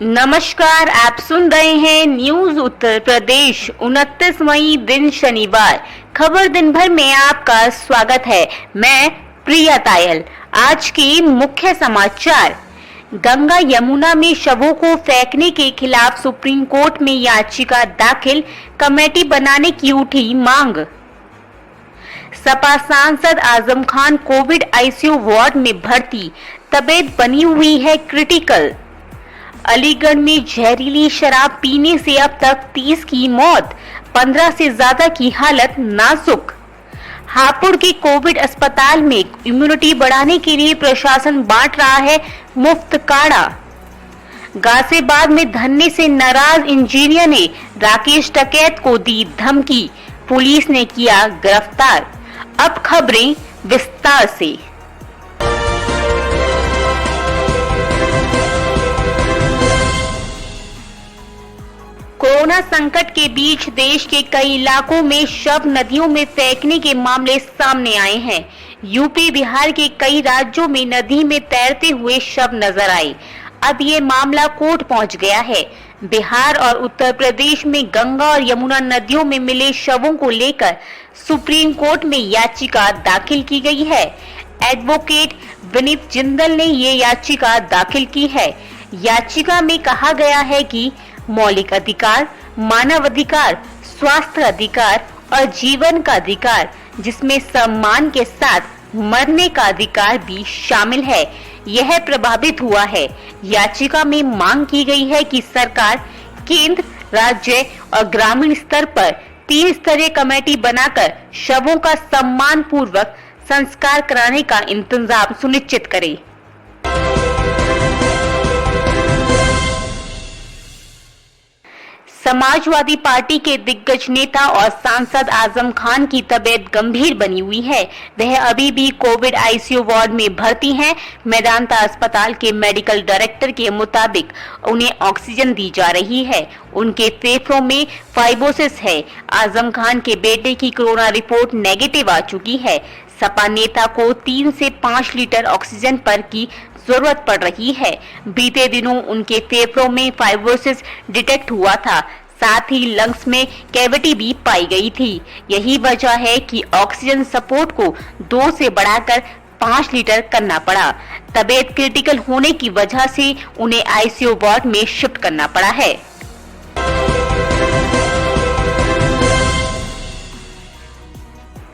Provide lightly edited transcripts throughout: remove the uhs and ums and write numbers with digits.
नमस्कार, आप सुन रहे हैं न्यूज उत्तर प्रदेश। 29 मई दिन शनिवार। खबर दिन भर में आपका स्वागत है। मैं प्रिया तायल। आज के मुख्य समाचार। गंगा यमुना में शवों को फेंकने के खिलाफ सुप्रीम कोर्ट में याचिका दाखिल, कमेटी बनाने की उठी मांग। सपा सांसद Azam Khan Covid ICU ward में भर्ती, तबीयत बनी हुई है क्रिटिकल। अलीगढ़ में जहरीली शराब पीने से अब तक 30 की मौत, 15 से ज्यादा की हालत नाजुक। हापुड़ के कोविड अस्पताल में इम्यूनिटी बढ़ाने के लिए प्रशासन बांट रहा है मुफ्त काढ़ा। गाजियाबाद में धरने से नाराज इंजीनियर ने राकेश टकैत को दी धमकी, पुलिस ने किया गिरफ्तार। अब खबरें विस्तार से। कोरोना संकट के बीच देश के कई इलाकों में शव नदियों में फेंकने के मामले सामने आए हैं। यूपी बिहार के कई राज्यों में नदी में तैरते हुए शव नजर आए। अब ये मामला कोर्ट पहुंच गया है। बिहार और उत्तर प्रदेश में गंगा और यमुना नदियों में मिले शवों को लेकर सुप्रीम कोर्ट में याचिका दाखिल की गई है। एडवोकेट विनीत जिंदल ने ये याचिका दाखिल की है। याचिका में कहा गया है कि मौलिक अधिकार, मानव अधिकार, स्वास्थ्य अधिकार और जीवन का अधिकार, जिसमें सम्मान के साथ मरने का अधिकार भी शामिल है, यह प्रभावित हुआ है। याचिका में मांग की गई है कि सरकार केंद्र, राज्य और ग्रामीण स्तर पर 3 स्तरीय कमेटी बनाकर शवों का सम्मान पूर्वक संस्कार कराने का इंतजाम सुनिश्चित करे। समाजवादी पार्टी के दिग्गज नेता और सांसद आजम खान की तबीयत गंभीर बनी हुई है। वह अभी भी कोविड आईसीयू वार्ड में भर्ती हैं। मेदांता अस्पताल के मेडिकल डायरेक्टर के मुताबिक उन्हें ऑक्सीजन दी जा रही है। उनके फेफड़ों में फाइब्रोसिस है। आजम खान के बेटे की कोरोना रिपोर्ट नेगेटिव आ चुकी है। सपा नेता को 3 से 5 लीटर ऑक्सीजन पर की जरूरत पड़ रही है। बीते दिनों उनके फेफड़ों में फाइब्रोसिस डिटेक्ट हुआ था, साथ ही लंग्स में कैविटी भी पाई गई थी। यही वजह है कि ऑक्सीजन सपोर्ट को 2 से बढ़ाकर 5 लीटर करना पड़ा। तबीयत क्रिटिकल होने की वजह से उन्हें आईसीयू वार्ड में शिफ्ट करना पड़ा है।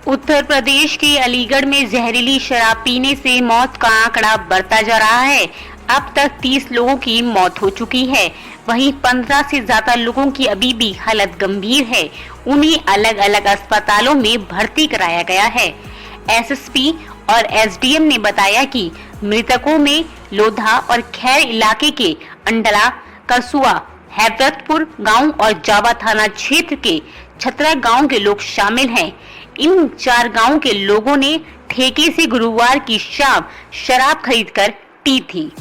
उत्तर प्रदेश के अलीगढ़ में जहरीली शराब पीने से मौत का आंकड़ा बढ़ता जा रहा है। अब तक 30 लोगों की मौत हो चुकी है। वहीं 15 से ज्यादा लोगों की अभी भी हालत गंभीर है। उन्हें अलग अलग अस्पतालों में भर्ती कराया गया है। एसएसपी और एसडीएम ने बताया कि मृतकों में लोधा और खैर इलाके के अंडला, करसुआ, हैदरतपुर गांव और जावा थाना क्षेत्र के छतरा गांव के लोग शामिल हैं। इन 4 गांवों के लोगों ने ठेके से गुरुवार की शाम शराब खरीदकर पी थी।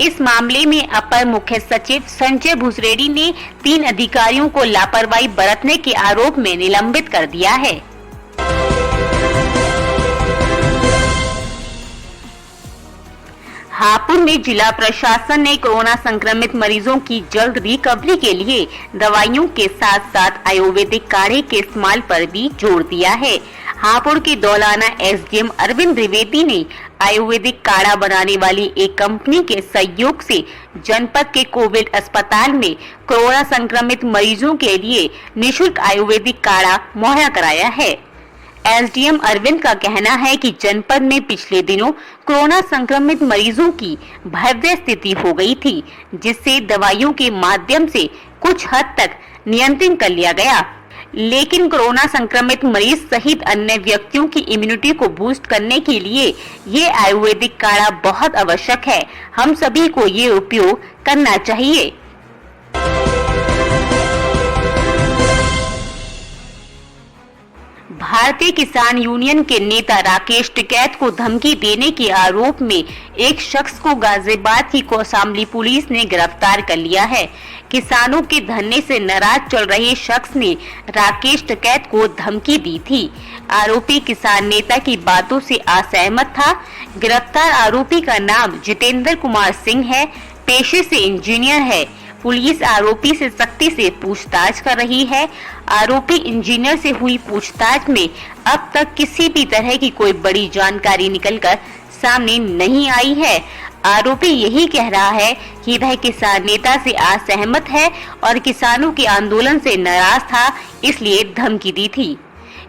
इस मामले में अपर मुख्य सचिव संजय भूसरेड्डी ने 3 अधिकारियों को लापरवाही बरतने के आरोप में निलंबित कर दिया है। हापुड़ में जिला प्रशासन ने कोरोना संक्रमित मरीजों की जल्द रिकवरी के लिए दवाइयों के साथ साथ आयुर्वेदिक काढ़े के इस्तेमाल पर भी जोर दिया है। हापुड़ के दौलाना एसडीएम अरविंद द्विवेदी ने आयुर्वेदिक काढ़ा बनाने वाली एक कंपनी के सहयोग से जनपद के कोविड अस्पताल में कोरोना संक्रमित मरीजों के लिए निःशुल्क आयुर्वेदिक काढ़ा मुहैया कराया है। एसडीएम अरविंद का कहना है कि जनपद में पिछले दिनों कोरोना संक्रमित मरीजों की भयावह स्थिति हो गई थी, जिससे दवाइयों के माध्यम से कुछ हद तक नियंत्रण कर लिया गया। लेकिन कोरोना संक्रमित मरीज सहित अन्य व्यक्तियों की इम्यूनिटी को बूस्ट करने के लिए ये आयुर्वेदिक काढ़ा बहुत आवश्यक है। हम सभी को ये उपयोग करना चाहिए। भारतीय किसान यूनियन के नेता राकेश टिकैत को धमकी देने के आरोप में एक शख्स को गाजियाबाद की कौशाम्बी पुलिस ने गिरफ्तार कर लिया है। किसानों के धरने से नाराज चल रहे शख्स ने राकेश टिकैत को धमकी दी थी। आरोपी किसान नेता की बातों से असहमत था। गिरफ्तार आरोपी का नाम जितेंद्र कुमार सिंह है। पेशे से इंजीनियर है। पुलिस आरोपी से सख्ती से पूछताछ कर रही है। आरोपी इंजीनियर से हुई पूछताछ में अब तक किसी भी तरह की कोई बड़ी जानकारी निकलकर सामने नहीं आई है। आरोपी यही कह रहा है कि वह किसान नेता से असहमत है और किसानों के आंदोलन से नाराज था, इसलिए धमकी दी थी।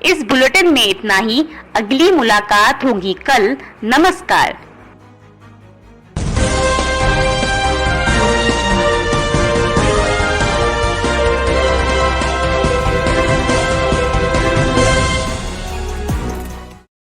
इस बुलेटिन में इतना ही। अगली मुलाकात होगी कल। नमस्कार।